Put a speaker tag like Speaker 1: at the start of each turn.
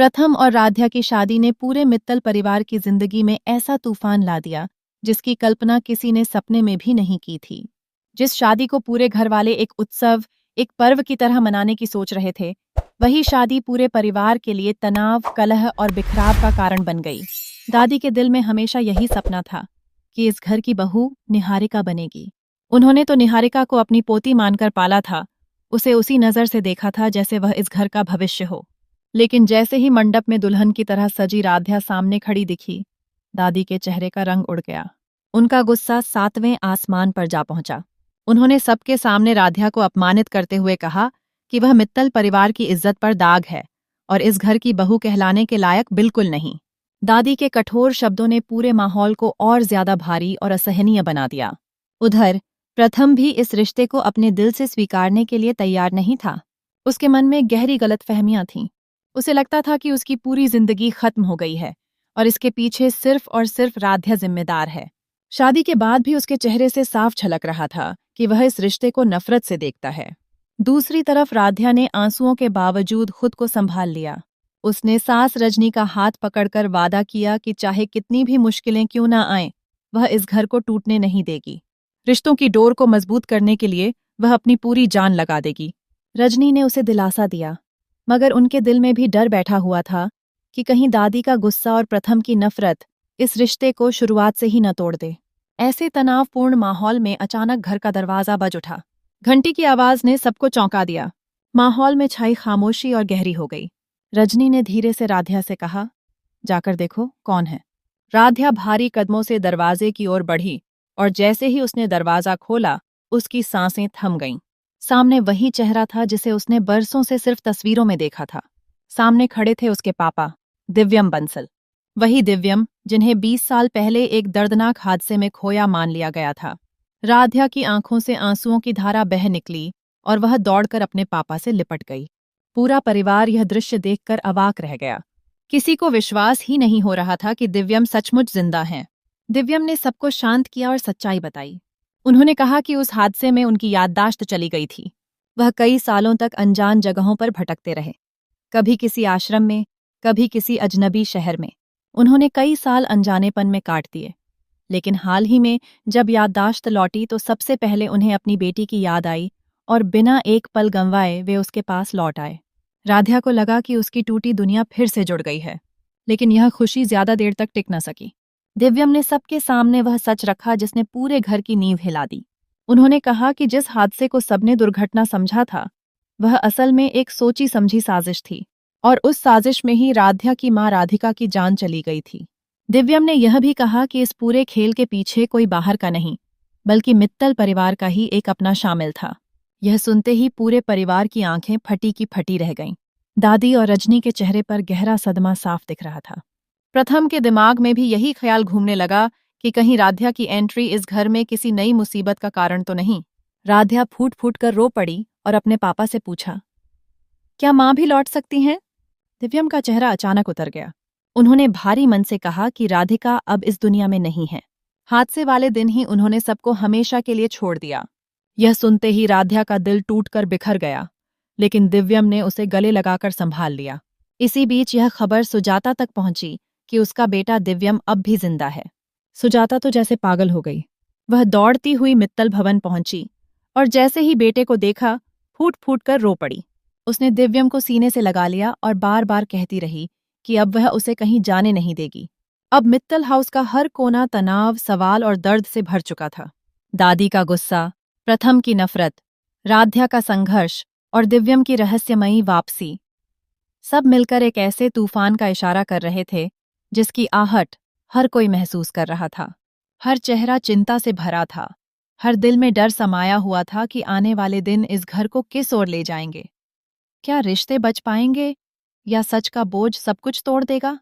Speaker 1: प्रथम और राध्या की शादी ने पूरे मित्तल परिवार की जिंदगी में ऐसा तूफान ला दिया जिसकी कल्पना किसी ने सपने में भी नहीं की थी। जिस शादी को पूरे घर वाले एक उत्सव, एक पर्व की तरह मनाने की सोच रहे थे, वही शादी पूरे परिवार के लिए तनाव, कलह और बिखराव का कारण बन गई। दादी के दिल में हमेशा यही सपना था कि इस घर की बहू निहारिका बनेगी। उन्होंने तो निहारिका को अपनी पोती मानकर पाला था, उसे उसी नजर से देखा था जैसे वह इस घर का भविष्य हो। लेकिन जैसे ही मंडप में दुल्हन की तरह सजी राध्या सामने खड़ी दिखी, दादी के चेहरे का रंग उड़ गया। उनका गुस्सा 7वें आसमान पर जा पहुंचा। उन्होंने सबके सामने राध्या को अपमानित करते हुए कहा कि वह मित्तल परिवार की इज्जत पर दाग है और इस घर की बहू कहलाने के लायक बिल्कुल नहीं। दादी के कठोर शब्दों ने पूरे माहौल को और ज्यादा भारी और असहनीय बना दिया। उधर प्रथम भी इस रिश्ते को अपने दिल से स्वीकारने के लिए तैयार नहीं था। उसके मन में गहरी गलतफहमियां थीं। उसे लगता था कि उसकी पूरी जिंदगी खत्म हो गई है और इसके पीछे सिर्फ और सिर्फ राध्या जिम्मेदार है। शादी के बाद भी उसके चेहरे से साफ झलक रहा था कि वह इस रिश्ते को नफरत से देखता है। दूसरी तरफ राध्या ने आंसुओं के बावजूद खुद को संभाल लिया। उसने सास रजनी का हाथ पकड़कर वादा किया कि चाहे कितनी भी मुश्किलें क्यों ना आएं, वह इस घर को टूटने नहीं देगी। रिश्तों की डोर को मजबूत करने के लिए वह अपनी पूरी जान लगा देगी। रजनी ने उसे दिलासा दिया, मगर उनके दिल में भी डर बैठा हुआ था कि कहीं दादी का गुस्सा और प्रथम की नफरत इस रिश्ते को शुरुआत से ही न तोड़ दे। ऐसे तनावपूर्ण माहौल में अचानक घर का दरवाजा बज उठा। घंटी की आवाज ने सबको चौंका दिया। माहौल में छाई खामोशी और गहरी हो गई। रजनी ने धीरे से राध्या से कहा, जाकर देखो कौन है। राध्या भारी कदमों से दरवाजे की ओर बढ़ी और जैसे ही उसने दरवाजा खोला, उसकी सांसें थम गईं। सामने वही चेहरा था जिसे उसने बरसों से सिर्फ तस्वीरों में देखा था। सामने खड़े थे उसके पापा, दिव्यम बंसल। वही दिव्यम जिन्हें 20 साल पहले एक दर्दनाक हादसे में खोया मान लिया गया था। राध्या की आंखों से आंसुओं की धारा बह निकली और वह दौड़कर अपने पापा से लिपट गई। पूरा परिवार यह दृश्य देखकर अवाक रह गया। किसी को विश्वास ही नहीं हो रहा था कि दिव्यम सचमुच जिंदा हैं। दिव्यम ने सबको शांत किया और सच्चाई बताई। उन्होंने कहा कि उस हादसे में उनकी याददाश्त चली गई थी। वह कई सालों तक अनजान जगहों पर भटकते रहे, कभी किसी आश्रम में, कभी किसी अजनबी शहर में। उन्होंने कई साल अनजानेपन में काट दिए, लेकिन हाल ही में जब याददाश्त लौटी तो सबसे पहले उन्हें अपनी बेटी की याद आई और बिना एक पल गंवाए वे उसके पास लौट आए। राध्या को लगा कि उसकी टूटी दुनिया फिर से जुड़ गई है, लेकिन यह खुशी ज्यादा देर तक टिक न सकी। दिव्यम ने सबके सामने वह सच रखा जिसने पूरे घर की नींव हिला दी। उन्होंने कहा कि जिस हादसे को सबने दुर्घटना समझा था, वह असल में एक सोची समझी साजिश थी और उस साजिश में ही राध्या की मां राधिका की जान चली गई थी। दिव्यम ने यह भी कहा कि इस पूरे खेल के पीछे कोई बाहर का नहीं, बल्कि मित्तल परिवार का ही एक अपना शामिल था। यह सुनते ही पूरे परिवार की आंखें फटी की फटी रह गईं। दादी और रजनी के चेहरे पर गहरा सदमा साफ दिख रहा था। प्रथम के दिमाग में भी यही ख्याल घूमने लगा कि कहीं राध्या की एंट्री इस घर में किसी नई मुसीबत का कारण तो नहीं। राध्या फूट फूट कर रो पड़ी और अपने पापा से पूछा, क्या माँ भी लौट सकती हैं? दिव्यम का चेहरा अचानक उतर गया। उन्होंने भारी मन से कहा कि राधिका अब इस दुनिया में नहीं है। हादसे वाले दिन ही उन्होंने सबको हमेशा के लिए छोड़ दिया। यह सुनते ही राध्या का दिल टूटकर बिखर गया, लेकिन दिव्यम ने उसे गले लगाकर संभाल लिया। इसी बीच यह खबर सुजाता तक पहुंची कि उसका बेटा दिव्यम अब भी जिंदा है। सुजाता तो जैसे पागल हो गई। वह दौड़ती हुई मित्तल भवन पहुंची और जैसे ही बेटे को देखा, फूट फूट कर रो पड़ी। उसने दिव्यम को सीने से लगा लिया और बार बार कहती रही कि अब वह उसे कहीं जाने नहीं देगी। अब मित्तल हाउस का हर कोना तनाव, सवाल और दर्द से भर चुका था। दादी का गुस्सा, प्रथम की नफरत, राध्या का संघर्ष और दिव्यम की रहस्यमयी वापसी, सब मिलकर एक ऐसे तूफान का इशारा कर रहे थे जिसकी आहट हर कोई महसूस कर रहा था। हर चेहरा चिंता से भरा था। हर दिल में डर समाया हुआ था कि आने वाले दिन इस घर को किस ओर ले जाएंगे। क्या रिश्ते बच पाएंगे या सच का बोझ सब कुछ तोड़ देगा?